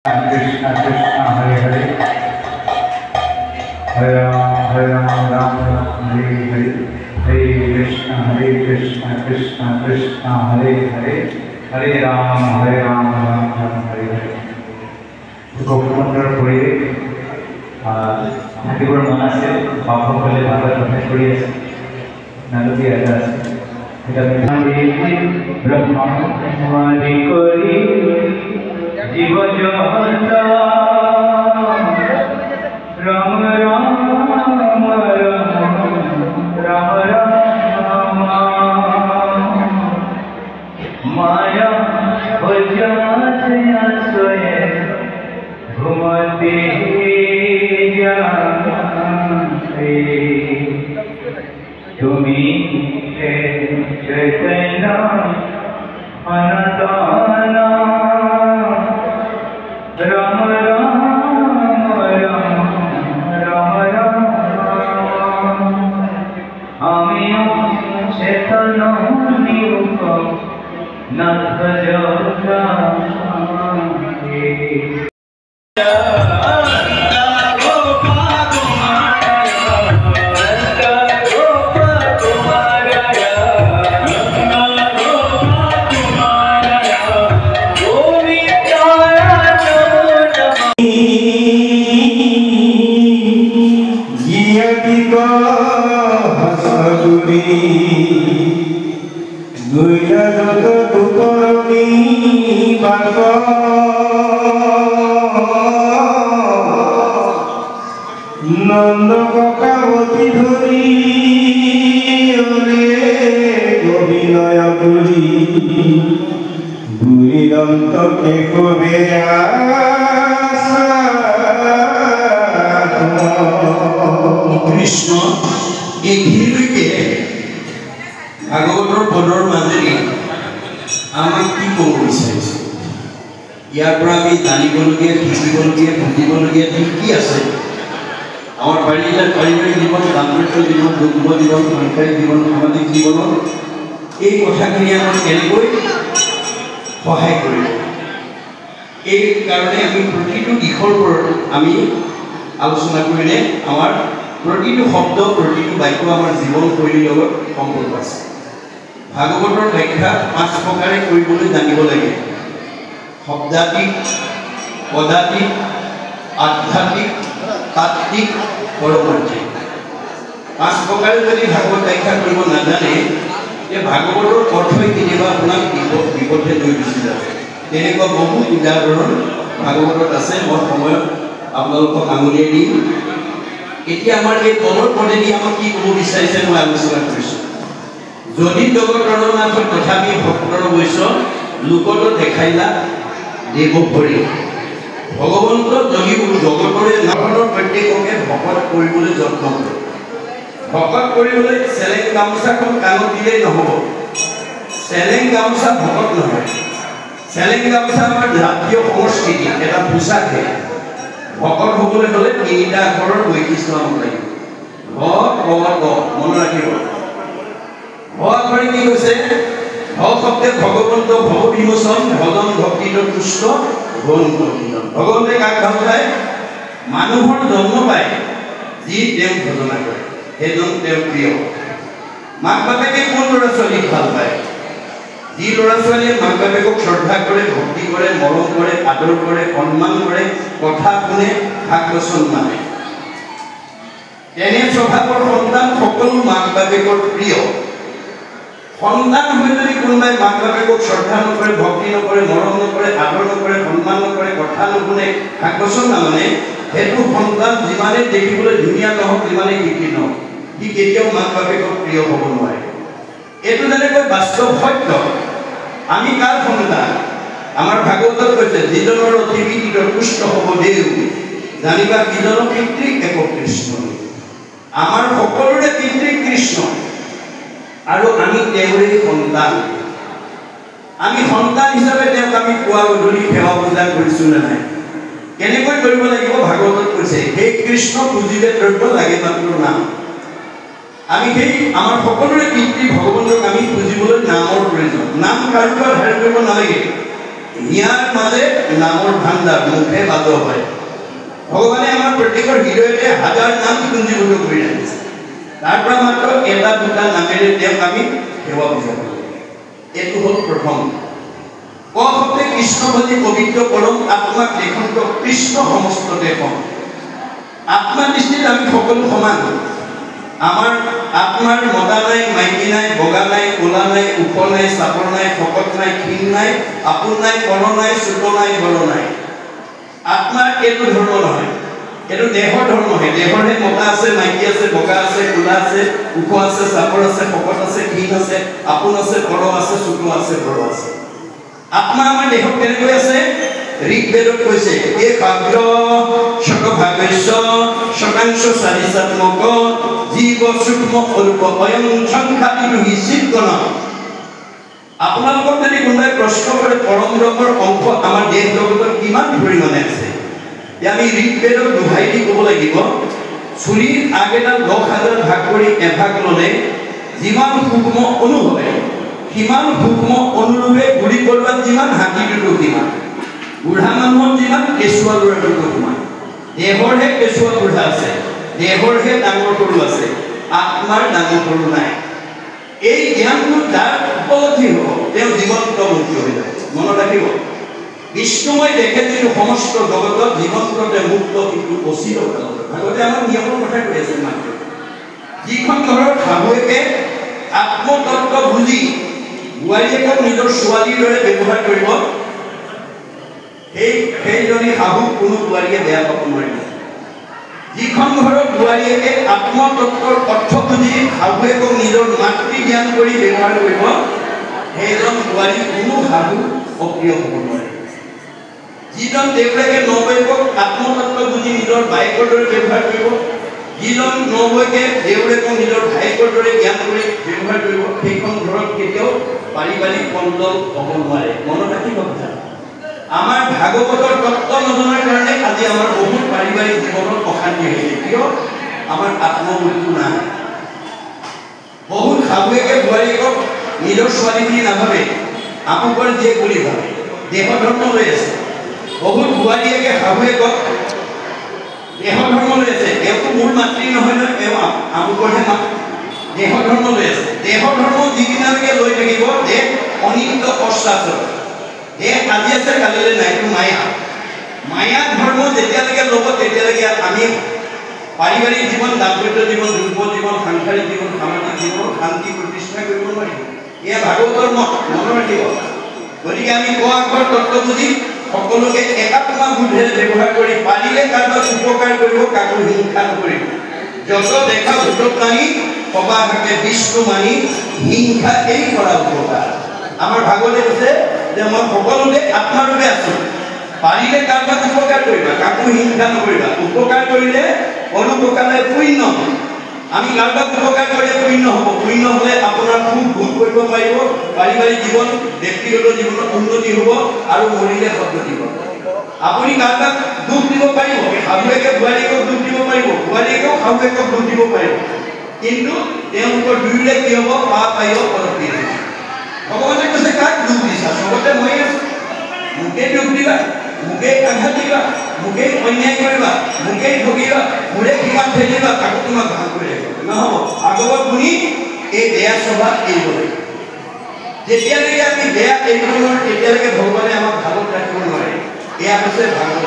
कृष्ण कृष्ण हरे हरे हरे राम राम राम हरे हरे हरे कृष्ण कृष्ण कृष्ण हरे हरे हरे राम राम राम हरे हरे गोपमंडल परिवेश हाथीगढ़ मन आसे बापসকলে ভাগৱত পাঠ কৰি আছে নালতি এটা আছে এটা ব্ৰহ্মমাৰি কৰি জীৱ জগত राम राम राम राम राम माया स्वय घुमते जाते तुम्हें चैतन्य अनंताना राम राम नंद ककावती धरी अभिनय करी गुरीदंत के कबे कृष्ण এইখিনিলৈকে ভাগৱতৰ পদৰ মাজেৰে আমাক কি ক'ব বিচাৰিছে ইয়াৰ পৰা আমি জানিবলগীয়া শিকিবলগীয়া বুজিবলগীয়া কি আছে আমাৰ পাৰিবাৰিক জীৱন দাম্পত্য জীৱন যৌথ জীৱন সাংসাৰিক জীৱন সামাজিক জীৱনত এই কথাখিনি আমাক কেনেকৈ সহায় কৰিব এই কাৰণে আমি প্ৰতিটো দিশৰ ওপৰত আমি আলোচনা কৰিলে আমাৰ प्रतिটো শব্দ प्रतिটো বাক্য আমাৰ জীৱন শৈলীৰ লগত সম্পৰ্ক আছে ভাগৱতৰ ব্যাখ্যা পাঁচ প্ৰকাৰে কৰিবলৈ জানিব লাগে শব্দাতিক পদাতিক আধ্যাত্মিক তাত্ত্বিক পৰমাৰ্থিক পাঁচ প্ৰকাৰে যদি ভাগৱত ব্যাখ্যা কৰিব নাজানে তে ভাগৱতৰ অৰ্থই কেতিয়াবা আপোনাক বিপথে লৈ গুচি যাব তেনেকুৱা বহু উদাহৰণ ভাগৱতত আছে মই সময়ত আপোনালোকক আঙুলিয়াই দিম এতিয়া আমাৰ এই তলৰ পদেদি আমাক কি ক'ব বিচাৰিছে মই আলোচনা কৰিছোঁ যদি জগতৰ নাথ তথাপি ভক্তৰ বৈশ্য লোকত দেখাইলা দেৱ ভৰি ভগৱন্ত যোগী জগতৰে নামৰ প্ৰত্যেককে ভকত কৰিবলৈ যত্ন কৰে ভকত কৰিবলৈ চেলেং গামোচাখন কাণত দিলেই নহ'ব চেলেং গামোচা ভকত নহয় চেলেং গামোচা আমাৰ জাতীয় সংস্কৃতি এটা পোচাকহে ভকত হ'বলৈ হ'লে তিনিটা আখৰৰ বৈশিষ্ট্য হ'ব লাগিব ভ ক ক মনত ৰাখিব ভ আখৰে কি কৈছে ভ শব্দে ভগৱন্ত ভৱ বিমোচন ভজন ভক্তিত তুষ্ট ভগৱন্তে কাক ভাল পায় মানুহৰ জন্ম পায় যি তেওঁ ভজনা কৰে সেইজন তেওঁ প্ৰিয় মাক বাপেকে কোন ল'ৰা ছোৱালীক ভাল পায় যি ল'ৰা ছোৱালীয়ে মাক বাপেকক শ্ৰদ্ধা কৰে ভক্তি কৰে মৰম কৰে আদৰ কৰে সন্মান কৰে কথা শুনে ভাগ বচন মানে তেনে স্বভাৱৰ সন্তান সকলো মাক বাপেকৰ প্ৰিয় সন্তান হৈ যদি কোনোবাই মাক বাপেকক শ্ৰদ্ধা নকৰে ভক্তি নকৰে মৰম নকৰে আদৰ নকৰে সন্মান নকৰে কথা নুশুনে ভাগ বচন নামানে সেইটো সন্তান যিমানেই দেখিবলৈ ধুনীয়া নহওক যিমানেই শিক্ষিত নহওক সি কেতিয়াও মাক বাপেকক প্ৰিয় হ'ব নোৱাৰে এইটো যেনেকৈ বাস্তৱ সত্য আমি কাৰ সন্তান আমাৰ ভাগৱতত কৈছে যিজনৰ অতিবিদিত পুষ্ট হ'ব দেউ জানিবা কিজন পিতৃ এক কৃষ্ণ আমাৰ সকলোৰে পিতৃ কৃষ্ণ আৰু আমি তেওঁৰে সন্তান আমি সন্তান হিচাপে তেওঁক আমি পুৱা গধূলি সেৱা পূজা কৰিছোঁ নে নাই কেনেকৈ কৰিব লাগিব ভাগৱতত কৈছে হে কৃষ্ণ পুজিলে দ্ৰব্য লাগে মাত্ৰ নাম আমি সেই আমাৰ সকলোৰে পিতৃ ভগৱন্তক আমি পুজিবলৈ নামৰ প্ৰয়োজন নাম কাৰোবাৰ ধাৰ কৰিব নালাগে হিয়াৰ মাজে নামৰ ভাণ্ডাৰ মুখে বাদ হয় ভগৱানে আমাৰ প্ৰত্যেকৰ হৃদয়তে হাজাৰ নাম পুঞ্জীভূত কৰি ৰাখিছে তাৰ পৰা মাত্ৰ এটা দুটা নামেৰে তেওঁক আমি সেৱা পূজা কৰিব এইটো হ'ল প্ৰথম ক শব্দে কৃষ্ণভজী পবিত্ৰ পৰম আত্মাক দেশন্ত কৃষ্ণ সমস্ত দেশম আত্মা দৃষ্টিত আমি সকলো সমান আমাৰ আত্মাৰ মতা নাই মাইকী নাই বগা নাই ক'লা নাই ওখ নাই চাপৰ নাই শকত নাই ক্ষীণ নাই আপোন নাই পৰ নাই চুট নাই বড় নাই আত্মাৰ এইটো ধৰ্ম নহয় এইটো দেহৰ ধৰ্মহে দেহৰহে মতা আছে মাইকী আছে বগা আছে ক'লা আছে ওখ আছে চাপৰ আছে শকত আছে ক্ষীণ আছে আপোন আছে পৰ আছে চুট আছে বড় আছে আত্মা আমাৰ দেহত কেনেকৈ আছে ঋগ্বেদত কৈছে এ কাগ্ৰ শতভাগস্য শতাংশ চাৰিচাত্মক জীৱ সূক্ষ্ম অল্প অয়ং সংখ্যাতিটো হিচিতগণ আপোনালোকক যদি কোনোবাই প্ৰশ্ন কৰে পৰম ব্ৰহ্মৰ অংশ আমাৰ দেহ জগতত কিমান পৰিমাণে আছে আমি ঋগ্বেদৰ দোহাই দি ক'ব লাগিব চুৰিৰ আগেডাল 10,000 ভাগ কৰি এভাগ ল'লে যিমান সূক্ষ্ম অণু হয় সিমান সূক্ষ্ম অনুৰূপে গুৰি পৰুৱাত যিমান হাতীটোতো সিমান বুঢ়া মানুহৰ যিমান কেঁচুৱা ল'ৰাটোতো সিমান দেহৰহে কেঁচুৱা বুঢ়া আছে দেহৰহে ডাঙৰ সৰু আছে আত্মাৰ ডাঙৰ সৰু নাই এই জ্ঞানটো যাৰ উপলব্ধি হ'ব তেওঁ জীৱন্ত মুক্তি হৈ যাব মনত ৰাখিব বিষ্ণুময় দেখে যিটো সমস্ত জগতত জীৱন্ততে মুক্ত কিন্তু অচিৰ আগতে আমাৰ নিয়মৰ কথা কৈ আছে মাত্ৰ যিখন ঘৰৰ শাহুৱেকে আত্মতত্ত্ব বুজি বোৱাৰীয়েকক নিজৰ ছোৱালীৰ দৰে ব্যৱহাৰ কৰিব সেইজনী শাহুক কোনো বোৱাৰীয়ে বেয়া পাব নোৱাৰিব যিখন ঘৰত বোৱাৰীয়েকে আত্মতত্ত্বৰ অৰ্থ বুজি শাহুৱেকক নিজৰ মাতৃ জ্ঞান কৰি ব্যৱহাৰ কৰিব সেইজন বোৱাৰী কোনো শাহু অপ্ৰিয় হ'ব নোৱাৰে যিজন দেউতাকে নবৌয়েকক আত্মতত্ত্ব বুজি নিজৰ বায়েকৰ দৰে ব্যৱহাৰ কৰিব যিজন নবৌয়েকে দেউতাকক নিজৰ ভায়েকৰ দৰে জ্ঞান কৰি ব্যৱহাৰ কৰিব সেইখন ঘৰত কেতিয়াও পাৰিবাৰিক কণ্ডল হ'ব নোৱাৰে মনত ৰাখিব কথা আমাৰ ভাগৱতৰ তত্ত্ব নজনাৰ কাৰণে আজি আমাৰ বহুত পাৰিবাৰিক জীৱনত অশান্তি হৈছে কিয় আমাৰ আত্মমৃত্যু নাই বহুত শাহুৱেকে বোৱাৰীয়েকক নিজৰ ছোৱালী বুলি নাভাবে আমুকৰ জীয়েক বুলি ভাবে দেহ ধৰ্ম লৈ আছে বহুত বোৱাৰীয়েকে শাহুৱেকক দেহ ধৰ্ম লৈ আছে তেওঁতো মোৰ মাতৃ নহয় নহয় তেওঁ আমুকৰহে মাতৃ দেহ ধৰ্ম লৈ আছে দেহ ধৰ্ম যিদিনালৈকে লৈ থাকিব দেহ অনিত্য অশ্বাসৰ দেহ আজি আছে কালিলৈ নাই এইটো মায়া ধৰ্ম যেতিয়ালৈকে ল'ব তেতিয়ালৈকে আমি পাৰিবাৰিক জীৱন দাম্পত্য জীৱন যুৱ জীৱন সাংসাৰিক জীৱন সামাজিক জীৱন শান্তি প্ৰতিষ্ঠা কৰিব নোৱাৰিম এয়া ভাগৱতৰ মনত ৰাখিব গতিকে আমি ক আখৰ তত্ত্ব বুজি সকলোকে একাত্মা বুদ্ধিৰে ব্যৱহাৰ কৰি পাৰিলে কাৰোবাক উপকাৰ কৰিব কাকো হিংসা নকৰিব যত দেখা ভূত প্ৰাণী সবাহাকে বিষ্ণু মানি হিংসা এই কৰা উপকাৰ আমাৰ ভাগৱতে কৈছে যে মই সকলোতে আত্মাৰূপে আছো পাৰিলে কাৰোবাক উপকাৰ কৰিবা কাকো হিংসা নকৰিবা উপকাৰ কৰিলে অনুপকাৰে পুণ্য আমি কাৰোবাক উপকাৰ কৰিলে পুণ্য হ'ব পুণ্য হ'লে আপোনাৰ খুব ভোগ কৰিব পাৰিব পাৰিবাৰিক জীৱন ব্যক্তিগত জীৱনত উন্নতি হ'ব আৰু মৰিলে সদ্গতি হ'ব আপুনি কাৰোবাক দুখ দিব পাৰিব শাহুৱেকে বোৱাৰীয়েকক দুখ দিব পাৰিব বোৱাৰীয়েকেও শাহুৱেকক দুখ দিব পাৰিব কিন্তু তেওঁলোকৰ দুয়োৰে কি হ'ব পাপ আহিব পৰপি ভগৱানে কৈছে কাক দুখ দিছা চবতে মই আছো মোকে দুখ দিবা মোকে আঘাত দিবা মোকে অন্যায় কৰিবা মোকে ঠগিবা মোৰে কিমান ঠেলিবা তাকো তোমাক ভাল কৰি ৰাখিব নহ'ব ভাগৱত শুনি এই বেয়া স্বভাৱ এৰিব লাগিব যেতিয়ালৈকে আমি বেয়া এৰিব নোৱাৰোঁ তেতিয়ালৈকে ভগৱানে আমাক ভালত ৰাখিব নোৱাৰে এয়া হৈছে ভাগৱত